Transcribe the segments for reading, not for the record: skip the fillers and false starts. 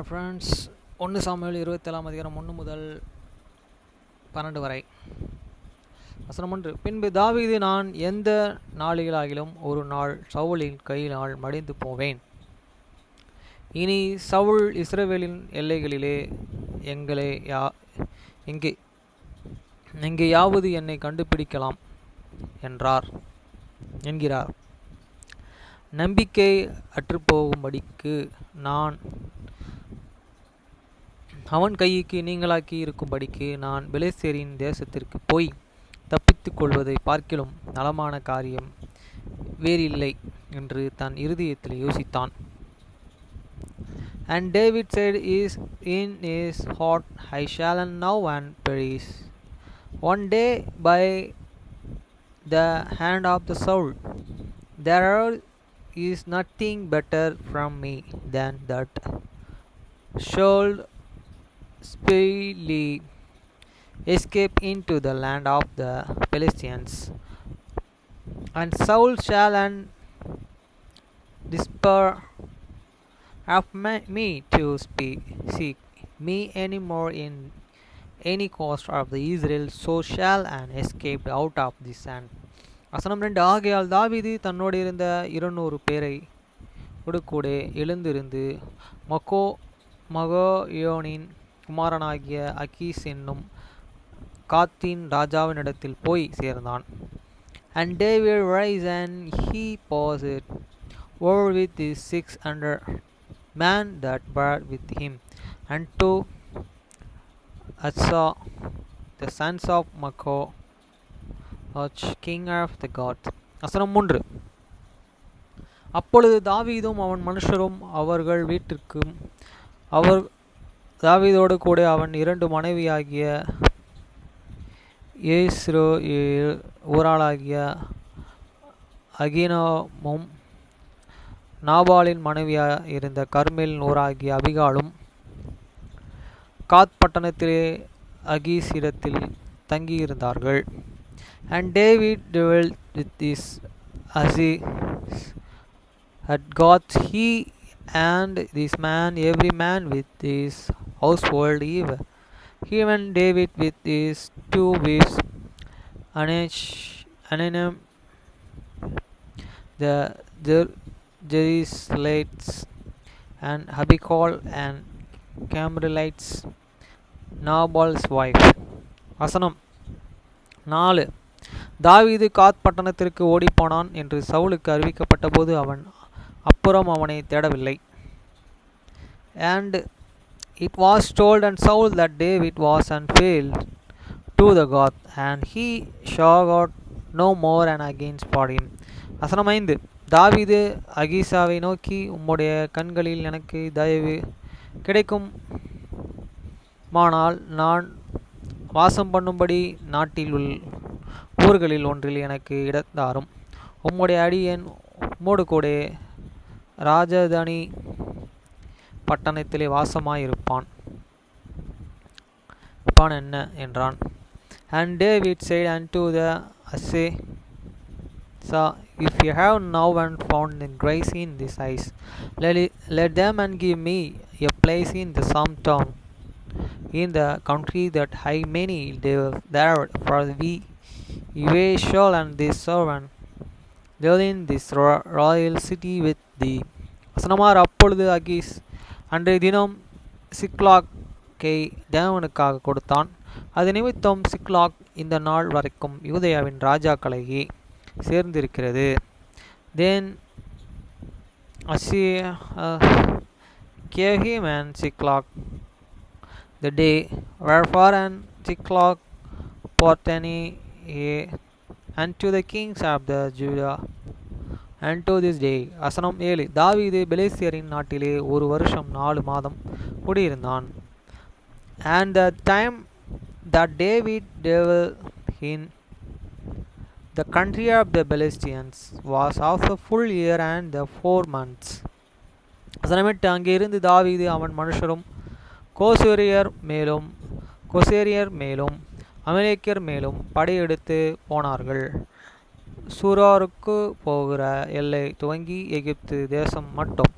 Friends 1 Samuel 27 அதிகாரம் 1 முதல் 12 வரை. வசனம் 1. பின்பு தாவீது, நான் எந்த நாளிலாகிலும் ஒரு நாள் சவுலின் கையினால் மடிந்து போவேன். இனி சவுல் இஸ்ரவேலின் எல்லைகளிலே எங்கேயாவது என்னை கண்டுபிடிக்கலாம் என்கிறார். நம்பிக்கை அற்றுப்போகும்படிக்கு நான் அவன் கைக்கு நீங்களாக்கி இருக்கும்படிக்கு நான் பெலிஸ்தரின் தேசத்திற்கு போய் தப்பித்துக் கொள்வதை பார்க்கிலும் நலமான காரியம் வேறில்லை என்று தன் இருதயத்தில் யோசித்தான். And David said in his heart, I shall now and perish one day by the hand of the Saul. There is nothing better from me than that should speedily escape into the land of the Philistines. And Saul shall and despair of me to seek me any more in any coast of the Israel, so shall and escape out of this land. வசனம் 2. ஆகையால் தாவீது தன்னோடு இருந்த 200 பேரை கூட எழுந்திருந்து மகோயோனின் குமாரனாகிய அகீஸ் என்னும் காத்தின் ராஜாவினிடத்தில் போய் சேர்ந்தான். And David rise and he passed over with his 600 men that were with him, and to Asa the sons of Makoh, king of the Goths. வசனம் 3. அப்பொழுது தாவீதும் அவன் மனுஷரும் அவர்கள் வீட்டிற்கும் தாவீதோடு கூட அவன் 2 மனைவியாகிய இஸ்ரவேல் ஊராளாகிய அகினோமும் நாபாலின் மனைவியாக இருந்த கர்மேலின் ஊராகிய அபிகாலும் காத் பட்டணத்திலே அகீசிடத்தில் தங்கியிருந்தார்கள். And David dwelt with his Aziz at Gath, he and this man, every man with his household, even David with his 2 wives, Ahinoam the Jezreelites, and Abigail and Carmelites, Nabal's wife. வசனம் 4. தாவீது காத் பட்டணத்திற்கு ஓடிப்போனான் என்று சவுலுக்கு அறிவிக்கப்பட்ட போது அவன் அப்புறம் அவனை தேடவில்லை. And it was told unto Saul that David was unfailed to the God, and he sought no more and again sought him. வசனம் 5. தாவீது அகீசாவை நோக்கி, உம்முடைய கண்களில் எனக்கு தயவு கிடைக்குமானால் நான் வாசம் பண்ணும்படி நாட்டில் ஊர்களில் ஒன்றில் எனக்கு இடத்தாரும். உம்முடைய அடியேன் உம்மோடு கூட ராஜதானி பட்டணத்திலே வாசமாயிருப்பான் என்ன என்றான். And David said unto the Asay, if you have now and found grace in this eyes, let them and give me a place in the some town in the country that I many live there, for we shall and this servant dwell in this royal city with thee. வசனமார். அப்பொழுது அகீஸ் அன்றைய தினம் சிக்லாக்கை தேவனுக்காக கொடுத்தான். அது நிமித்தம் சிக்லாக் இந்த நாள் வரைக்கும் யூதேயாவின் ராஜாக்களை சேர்ந்திருக்கிறது. Then Assyria gave him and Ziklag the day wherefore and Ziklag portended unto the kings of the Judah unto this day. வசனம் 7. தாவீது பெலிஸ்தரின் நாட்டிலே 1 வருஷம் 4 மாதம் குடியிருந்தான். And the time that David dwelt in the country of the Philistines was of the full year and the 4 months. வசனம் 8. அங்கே இருந்து தாவீது அவன் மனுஷரும் கோசேரியர் மேலும் அமலேக்கியர் மேலும் படையெடுத்து போனார்கள். சூராருக்கு போகிற எல்லை துவங்கி எகிப்து தேசம் மட்டும்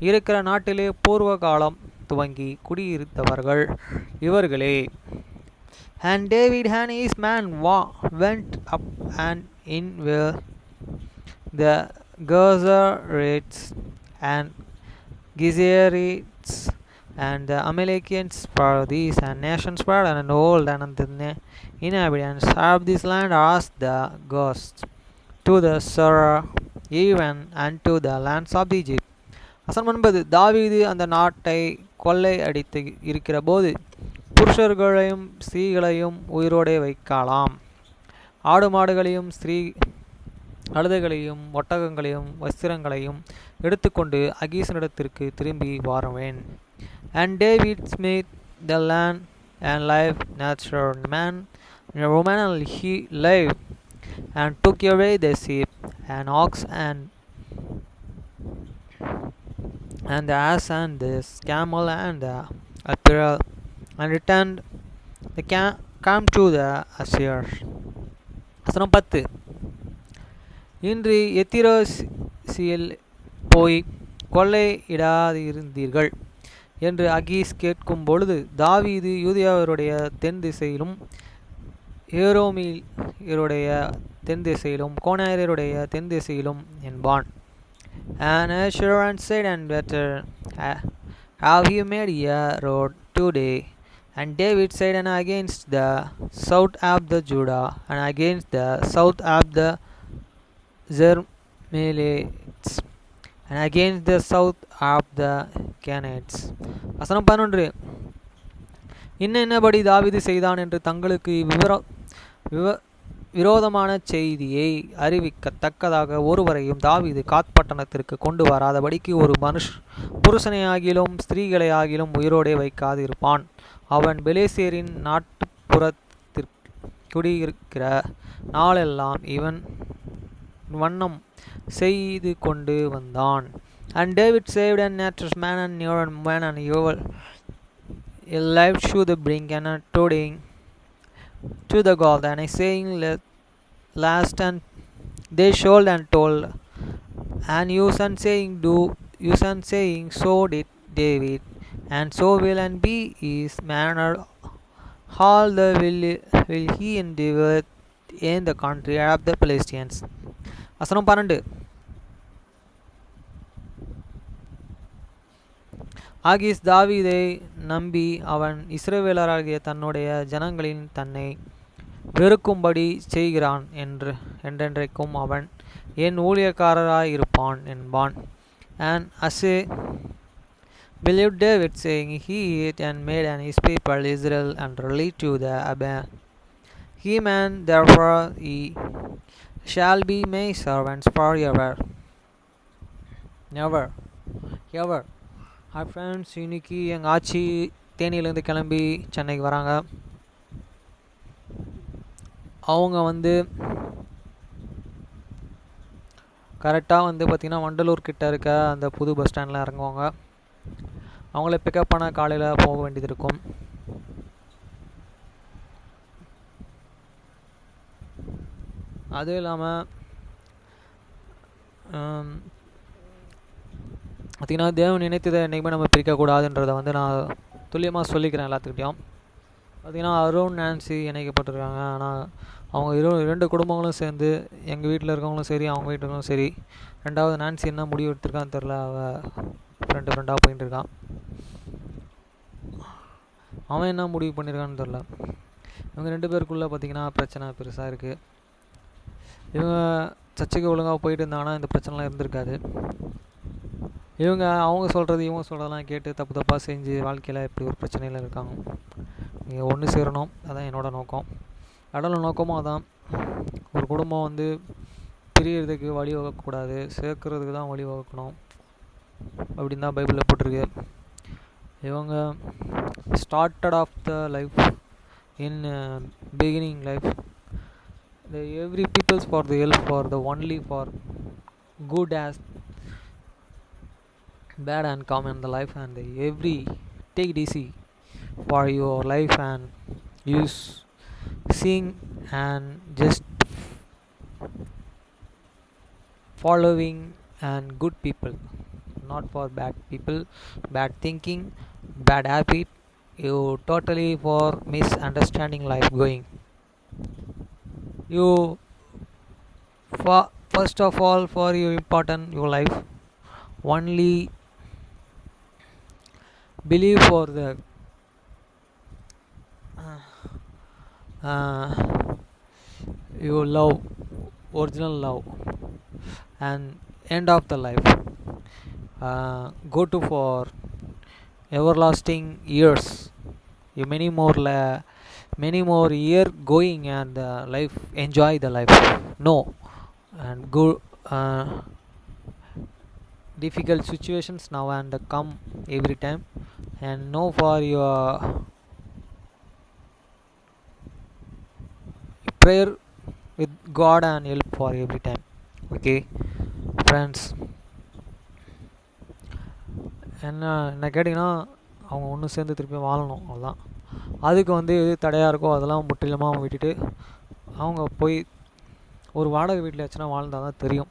இருக்கிற நாட்டிலே பூர்வ காலம் துவங்கி குடியிருந்தவர்கள் இவர்களே. And David and his men went up and in were the Gezerites and Gezerites and the Amalekians, for these and nations were and old, and the inhabitants of this land asked the ghosts to the Surah, even unto the lands of Egypt. வசனம் 9. தாவீது அந்த நாட்டை கொள்ளை அடித்து இருக்கிற போது புருஷர்களையும் ஸ்திரீகளையும் உயிரோடே வைக்கலாம், ஆடு மாடுகளையும் ஸ்திரீ கழுதைகளையும் ஒட்டகங்களையும் வஸ்திரங்களையும் எடுத்துக்கொண்டு அகீசனிடத்திற்கு திரும்பி வாருவேன். And David smote the land and life, natural man and woman, and he lived, and took away the sheep and ox and the ass and the camel and the apparel, and returned the came to the Assyr. வசனம் 10. இன்று எத்திரோசியில் போய் கொள்ளையிடாதிருந்தீர்கள் என்று அகீஸ் கேட்கும் பொழுது, தாவீது யூதேயருடைய தென் திசையிலும் ஏரோமியருடைய தென் திசையிலும் கோனாரியருடைய தென் திசையிலும் என்பான். And Asher said, and better have you made a road today? And David said, and against the south of the Judah, and against the south of the Zermelites, and against the south of the Canaanites. வசனம் 11. இன்னபடி தாவீது செய்தான் என்று தங்களுக்கு விரோதமான செய்தியை அறிவிக்கத்தக்கதாக ஒருவரையும் தாவீது காத் பட்டணத்திற்கு கொண்டு வராதபடிக்கு ஒரு புருஷனையாகிலும் ஸ்திரீகளையாகிலும் உயிரோடே வைக்காது இருப்பான். அவன் பெலேசேரின் நாட்டுப்புறத்திற்கு குடியிருக்கிற நாளெல்லாம் இவன் வண்ணம் செய்து கொண்டு வந்தான். And David saved and natural man and near man and evil life to the brink and todding to the God, and saying last, and they showed and told, and use and saying so did David, and so will and be his manner all the will he endeavor in the country of the Philistines. வசனம் 12. ஆகீஸ் தாவீதை நம்பி அவன் இஸ்ரவேலராகிய தன்னுடைய ஜனங்களின் தன்னை வெறுக்கும்படி செய்கிறான் என்றென்றைக்கும் அவன் என் ஊழியக்காரராய் இருப்பான் என்பான். And Asa believed David, saying, he ate and made and his people Israel and relieved to the Abba. He man, therefore he shall be my servants forever. Never. Ever. Hi friends, இன்னைக்கு எங்கள் ஆச்சி தேனியிலேருந்து கிளம்பி சென்னைக்கு வராங்க. அவங்க கரெக்டாக பார்த்திங்கன்னா வண்டலூர் கிட்ட இருக்க அந்த புது பஸ் ஸ்டாண்டில் இறங்குவாங்க. அவங்கள பிக்கப் பண்ண காலையில் போக வேண்டியது இருக்கும். அதுவும் இல்லாமல் பார்த்திங்கன்னா தேவன் நினைத்ததை என்றைக்குமே நம்ம பிரிக்கக்கூடாதுன்றதை நான் துல்லியமாக சொல்லிக்கிறேன் எல்லாத்துக்கிட்டையும். பார்த்திங்கன்னா அருண் நான்சி இணைக்கப்பட்டிருக்காங்க. ஆனால் அவங்க இரண்டு குடும்பங்களும் சேர்ந்து எங்கள் வீட்டில் இருக்கவங்களும் சரி அவங்க வீட்டில் இருக்கவங்களும் சரி, ரெண்டாவது நான்சி என்ன முடிவு எடுத்திருக்கான்னு தெரில. அவள் ஃப்ரெண்டாக போயிட்டு இருக்கான். அவன் என்ன முடிவு பண்ணியிருக்கான்னு தெரில. இவங்க ரெண்டு பேருக்குள்ளே பார்த்திங்கன்னா பிரச்சனை பெருசாக இருக்குது. இவங்க சர்ச்சுக்கு ஒழுங்காக போயிட்டு இருந்தாங்கன்னா இந்த பிரச்சனைலாம் இருந்திருக்காது. அவங்க சொல்கிறது இவங்க சொல்கிறதெல்லாம் கேட்டு தப்பாக செஞ்சு வாழ்க்கையில் இப்படி ஒரு பிரச்சனையில் இருக்காங்க. நீங்கள் ஒன்று சேரணும், அதான் என்னோடய நோக்கம். கடவுள் நோக்கமும் அதான். ஒரு குடும்பம் பிரியறதுக்கு வழி வகுக்கக்கூடாது, சேர்க்கறதுக்கு தான் வழி வகுக்கணும் அப்படின்னு தான் பைபிளில் போட்டிருக்கு. இவங்க started of the life in beginning life the every peoples for the help for the only for good as bad and come in the life, and the every take it easy for your life and use sing and just following and good people, not for bad people, bad thinking, bad habit. You totally for misunderstanding life going. You first of all for you important your life only believe for the uh, you love original love and end of the life go to for everlasting years you many more year going and life enjoy the life no and go difficult situations now and come every time and know for your prayer with God and help for every time. Okay friends, என்ன கேட்டிங்கன்னா அவங்க ஒன்று சேர்ந்து திருப்பி வாழணும், அவ்வளோதான். அதுக்கு எது தடையாக இருக்கோ அதெல்லாம் முற்றிலுமாக அவங்க விட்டுட்டு அவங்க போய் ஒரு வாடகை வீட்டில் வச்சுன்னா வாழ்ந்தால் தான் தெரியும்.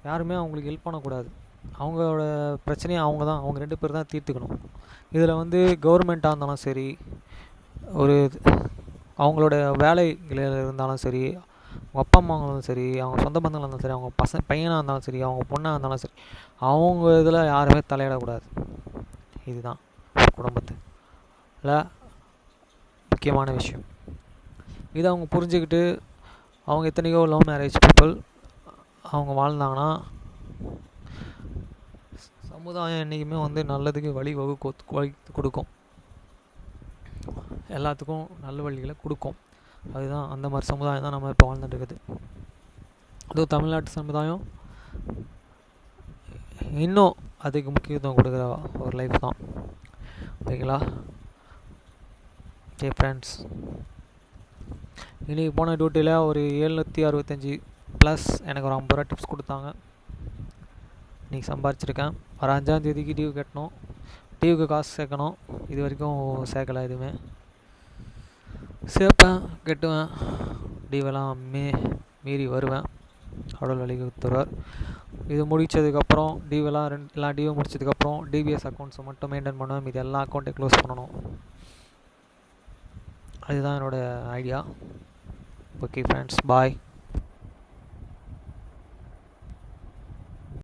யாருமே அவங்களுக்கு ஹெல்ப் பண்ணக்கூடாது. அவங்களோட பிரச்சனையை அவங்க 2 பேர் தான் தீர்த்துக்கணும். இதில் கவர்மெண்ட்டாக இருந்தாலும் சரி, ஒரு அவங்களோட வேலைகளில் இருந்தாலும் சரி, அவங்க அப்பா அம்மா இருந்தாலும் சரி, அவங்க சொந்த பந்தங்களாக இருந்தாலும் சரி, அவங்க பையனாக இருந்தாலும் சரி, அவங்க பொண்ணாக இருந்தாலும் சரி, அவங்க இதில் யாருமே தலையிடக்கூடாது. இதுதான் குடும்பத்தில் முக்கியமான விஷயம். இதை அவங்க புரிஞ்சுக்கிட்டு அவங்க எத்தனையோ லவ் மேரேஜ் பீப்புள் அவங்க வாழ்ந்தாங்கன்னா சமுதாயம் என்றைக்குமே நல்லதுக்கு வழி வகுத்து கொடுக்கும், எல்லாத்துக்கும் நல்ல வழிகளை கொடுக்கும். அதுதான் அந்த மாதிரி சமுதாயம் தான் நம்ம இப்போ வாழ்ந்துட்டு இருக்குது. அதுவும் தமிழ்நாட்டு சமுதாயம் இன்னும் அதுக்கு முக்கியத்துவம் கொடுக்குற ஒரு லைஃப் தான். ஓகேங்களா? ஓகே ஃப்ரெண்ட்ஸ், இன்றைக்கி போன டியூட்டியில் ஒரு 765 ப்ளஸ் எனக்கு ஒரு 50 ரூபா டிப்ஸ் கொடுத்தாங்க. இன்றைக்கி சம்பாரிச்சிருக்கேன். ஒரு 5ஆம் தேதிக்கு டியூ கட்டணும், டியூக்கு காசு சேர்க்கணும். இது வரைக்கும் சேர்க்கலை, எதுவுமே சேர்ப்பேன், கட்டுவேன், டியூவெல்லாம் மீறி வருவேன். கடவுள் வழி தருவார். இது முடித்ததுக்கப்புறம் டியூவெல்லாம் எல்லா டியூ முடிச்சதுக்கப்புறம் டிபிஎஸ் அக்கௌண்ட்ஸை மட்டும் மெயின்டைன் பண்ணுவேன், மீது எல்லா அக்கௌண்ட்டையும் க்ளோஸ் பண்ணணும். அதுதான் என்னோடய ஐடியா. ஓகே ஃப்ரெண்ட்ஸ், பாய்.